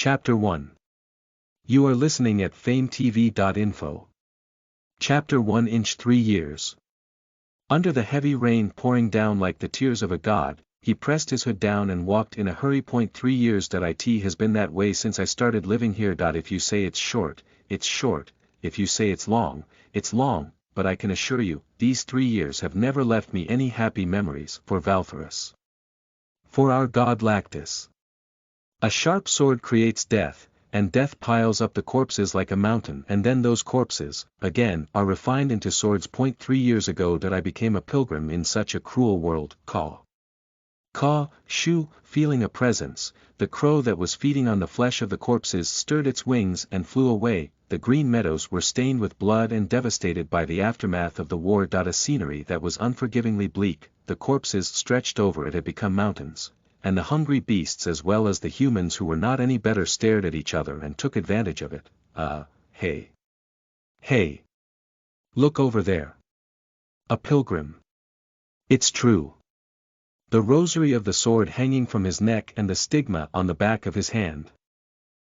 Chapter 1. You are listening at FameTV.info. Chapter 1 Inch 3 years. Under the heavy rain pouring down like the tears of a god, he pressed his hood down and walked in a hurry. 3 years. It has been that way since I started living here. If you say it's short, it's short, if you say it's long, but I can assure you, these 3 years have never left me any happy memories for Valthorus. For our god Lactus. A sharp sword creates death, and death piles up the corpses like a mountain, and then those corpses, again, are refined into swords. 3 years ago I became a pilgrim in such a cruel world. Shu, feeling a presence, the crow that was feeding on the flesh of the corpses stirred its wings and flew away. The green meadows were stained with blood and devastated by the aftermath of the war. A scenery that was unforgivingly bleak, the corpses stretched over it had become mountains, and the hungry beasts as well as the humans who were not any better stared at each other and took advantage of it. Hey! Look over there. A pilgrim. It's true. The rosary of the sword hanging from his neck and the stigma on the back of his hand.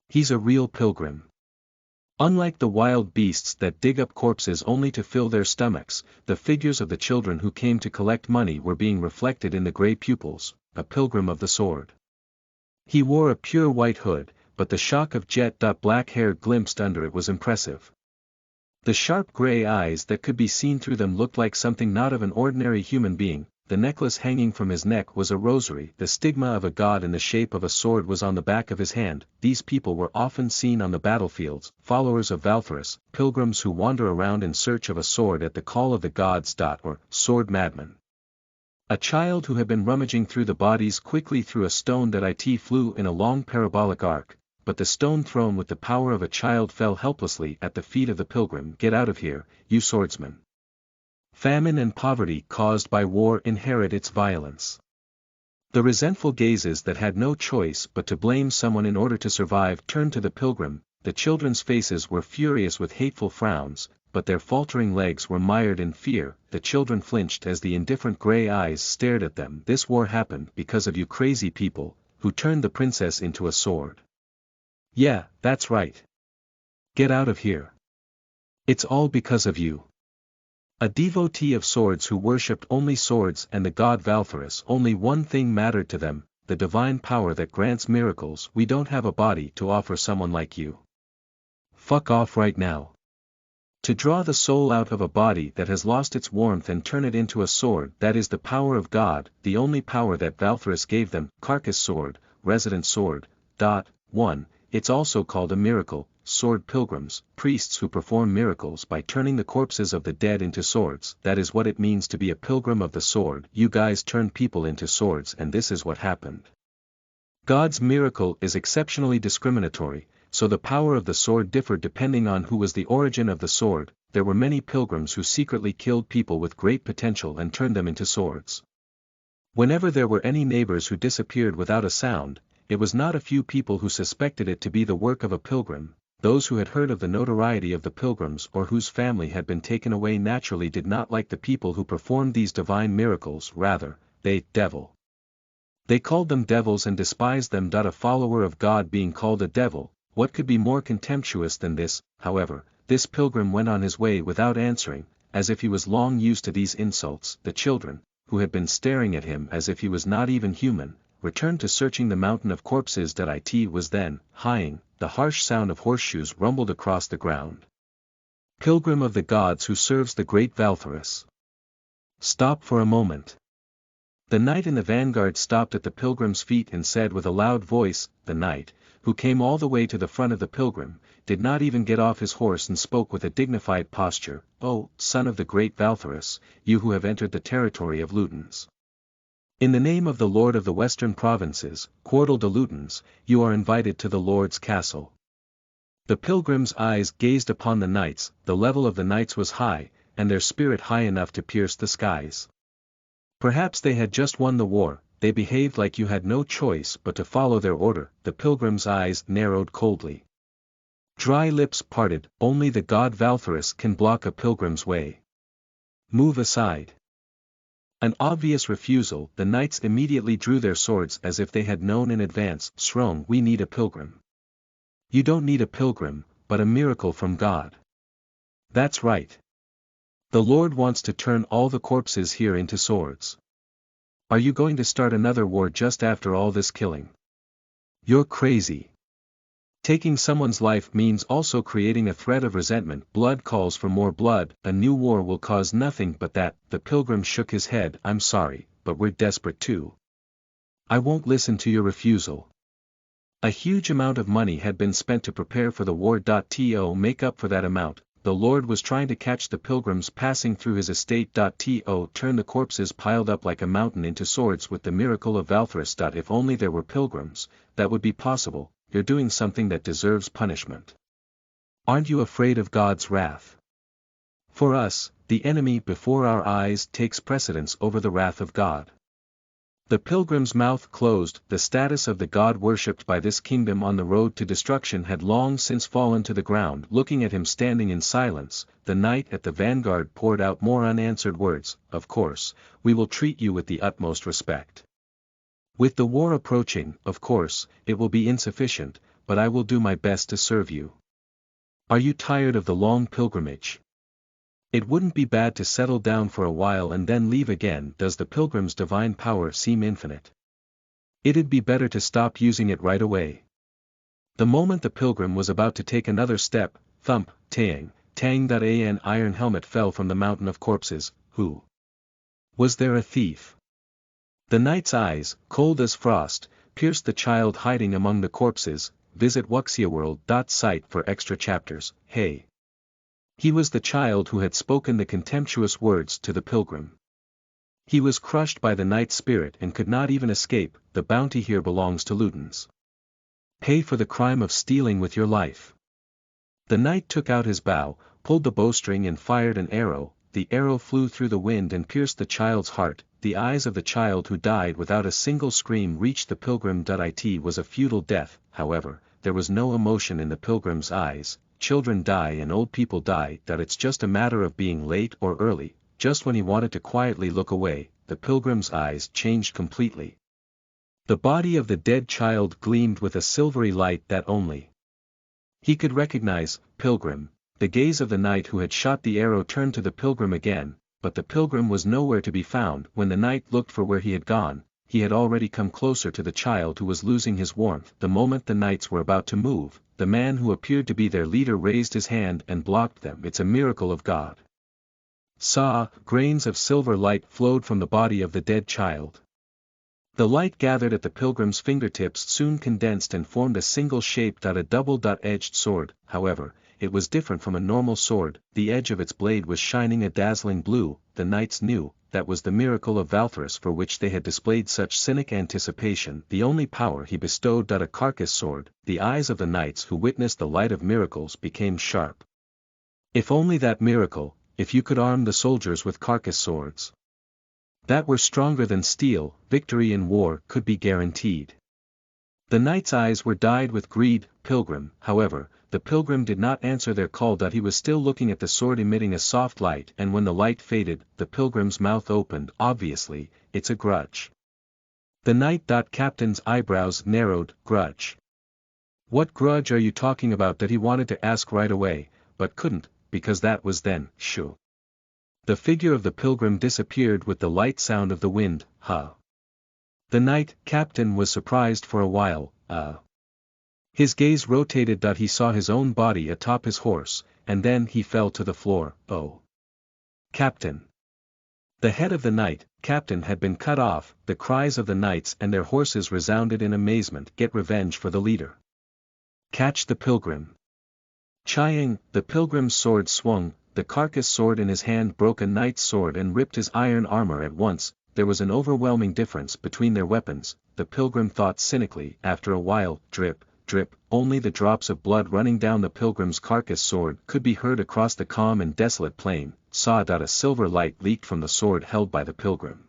He's a real pilgrim. Unlike the wild beasts that dig up corpses only to fill their stomachs, the figures of the children who came to collect money were being reflected in the grey pupils, a pilgrim of the sword. He wore a pure white hood, but the shock of jet black hair glimpsed under it was impressive. The sharp grey eyes that could be seen through them looked like something not of an ordinary human being. The necklace hanging from his neck was a rosary. The stigma of a god in the shape of a sword was on the back of his hand. These people were often seen on the battlefields, followers of Valthorus, pilgrims who wander around in search of a sword at the call of the gods. Or sword madmen. A child who had been rummaging through the bodies quickly threw a stone that flew in a long parabolic arc, but the stone thrown with the power of a child fell helplessly at the feet of the pilgrim. Get out of here, you swordsman. Famine and poverty caused by war inherit its violence. The resentful gazes that had no choice but to blame someone in order to survive turned to the pilgrim. The children's faces were furious with hateful frowns, but their faltering legs were mired in fear. The children flinched as the indifferent grey eyes stared at them. This war happened because of you crazy people, who turned the princess into a sword. Yeah, that's right. Get out of here. It's all because of you. A devotee of swords who worshipped only swords and the god Valthorus. Only one thing mattered to them, the divine power that grants miracles. We don't have a body to offer someone like you. Fuck off right now. To draw the soul out of a body that has lost its warmth and turn it into a sword, that is the power of God, the only power that Valthorus gave them. Carcass sword, resident sword. 1. It's also called a miracle. Sword pilgrims, priests who perform miracles by turning the corpses of the dead into swords. That is what it means to be a pilgrim of the sword. You guys turn people into swords, and this is what happened. God's miracle is exceptionally discriminatory, so the power of the sword differed depending on who was the origin of the sword. There were many pilgrims who secretly killed people with great potential and turned them into swords. Whenever there were any neighbors who disappeared without a sound, it was not a few people who suspected it to be the work of a pilgrim. Those who had heard of the notoriety of the pilgrims or whose family had been taken away naturally did not like the people who performed these divine miracles. Rather, they called them devils and despised them. A follower of God being called a devil, what could be more contemptuous than this? However, this pilgrim went on his way without answering, as if he was long used to these insults. The children, who had been staring at him as if he was not even human, returned to searching the mountain of corpses. It was then, hieing, the harsh sound of horseshoes rumbled across the ground. Pilgrim of the gods who serves the great Valthorus. Stop for a moment. The knight in the vanguard stopped at the pilgrim's feet and said with a loud voice. The knight, who came all the way to the front of the pilgrim, did not even get off his horse and spoke with a dignified posture. Oh, son of the great Valthorus, you who have entered the territory of Lutens. In the name of the Lord of the Western Provinces, Quartal de Lutens, you are invited to the Lord's castle. The pilgrim's eyes gazed upon the knights. The level of the knights was high, and their spirit high enough to pierce the skies. Perhaps they had just won the war. They behaved like you had no choice but to follow their order. The pilgrim's eyes narrowed coldly. Dry lips parted. Only the god Valthorus can block a pilgrim's way. Move aside. An obvious refusal. The knights immediately drew their swords as if they had known in advance. Shrong, we need a pilgrim. You don't need a pilgrim, but a miracle from God. That's right. The Lord wants to turn all the corpses here into swords. Are you going to start another war just after all this killing? You're crazy. Taking someone's life means also creating a threat of resentment. Blood calls for more blood. A new war will cause nothing but that. The pilgrim shook his head. I'm sorry, but we're desperate too. I won't listen to your refusal. A huge amount of money had been spent to prepare for the war. To make up for that amount, the Lord was trying to catch the pilgrims passing through his estate. To turn the corpses piled up like a mountain into swords with the miracle of Valthrus. If only there were pilgrims, that would be possible. You're doing something that deserves punishment. Aren't you afraid of God's wrath? For us, the enemy before our eyes takes precedence over the wrath of God. The pilgrim's mouth closed. The status of the God worshipped by this kingdom on the road to destruction had long since fallen to the ground. Looking at him standing in silence, the knight at the vanguard poured out more unanswered words. Of course, we will treat you with the utmost respect. With the war approaching, of course, it will be insufficient, but I will do my best to serve you. Are you tired of the long pilgrimage? It wouldn't be bad to settle down for a while and then leave again. Does the pilgrim's divine power seem infinite? It'd be better to stop using it right away. The moment the pilgrim was about to take another step, thump, tang, tang. An iron helmet fell from the mountain of corpses. Who? Was there a thief? The knight's eyes, cold as frost, pierced the child hiding among the corpses. Visit wuxiaworld.site for extra chapters. Hey! He was the child who had spoken the contemptuous words to the pilgrim. He was crushed by the knight's spirit and could not even escape. The bounty here belongs to Lutens. Pay for the crime of stealing with your life. The knight took out his bow, pulled the bowstring and fired an arrow. The arrow flew through the wind and pierced the child's heart. The eyes of the child who died without a single scream reached the pilgrim. It was a futile death. However, there was no emotion in the pilgrim's eyes. Children die and old people die. It's just a matter of being late or early. Just when he wanted to quietly look away, the pilgrim's eyes changed completely. The body of the dead child gleamed with a silvery light that only he could recognize. Pilgrim. The gaze of the knight who had shot the arrow turned to the pilgrim again, but the pilgrim was nowhere to be found. When the knight looked for where he had gone, he had already come closer to the child who was losing his warmth. The moment the knights were about to move, the man who appeared to be their leader raised his hand and blocked them. It's a miracle of God. Grains of silver light flowed from the body of the dead child. The light gathered at the pilgrim's fingertips soon condensed and formed a single shape. A double-edged sword. However, it was different from a normal sword. The edge of its blade was shining a dazzling blue. The knights knew that was the miracle of Valthrus for which they had displayed such cynic anticipation. The only power he bestowed. A carcass sword. The eyes of the knights who witnessed the light of miracles became sharp. If only that miracle, if you could arm the soldiers with carcass swords that were stronger than steel, victory in war could be guaranteed. The knight's eyes were dyed with greed. Pilgrim. However, the pilgrim did not answer their call. He was still looking at the sword emitting a soft light, and when the light faded, the pilgrim's mouth opened. Obviously, it's a grudge. The knight. Captain's eyebrows narrowed. Grudge. What grudge are you talking about? He wanted to ask right away, but couldn't, because that was then. Shoo. The figure of the pilgrim disappeared with the light sound of the wind. The knight, captain, was surprised for a while. His gaze rotated. He saw his own body atop his horse, and then he fell to the floor. Oh! Captain! The head of the knight, captain, had been cut off. The cries of the knights and their horses resounded in amazement. Get revenge for the leader. Catch the pilgrim. Chiang, the pilgrim's sword swung. The carcass sword in his hand broke a knight's sword and ripped his iron armor at once. There was an overwhelming difference between their weapons. The pilgrim thought cynically. After a while, drip, drip, only the drops of blood running down the pilgrim's carcass sword could be heard across the calm and desolate plain. A silver light leaked from the sword held by the pilgrim.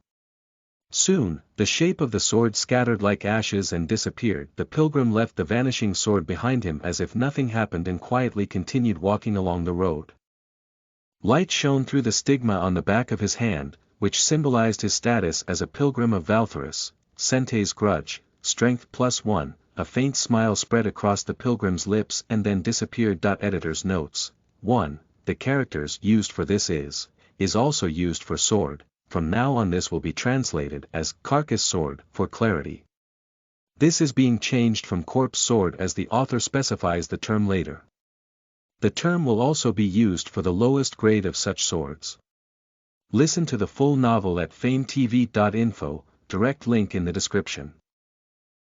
Soon, the shape of the sword scattered like ashes and disappeared. The pilgrim left the vanishing sword behind him as if nothing happened and quietly continued walking along the road. Light shone through the stigma on the back of his hand, which symbolized his status as a pilgrim of Valthrus. Sente's grudge, strength +1, a faint smile spread across the pilgrim's lips and then disappeared. Editor's notes: 1. The characters used for this is also used for sword. From now on this will be translated as carcass sword for clarity. This is being changed from corpse sword as the author specifies the term later. The term will also be used for the lowest grade of such swords. Listen to the full novel at FameTV.info, direct link in the description.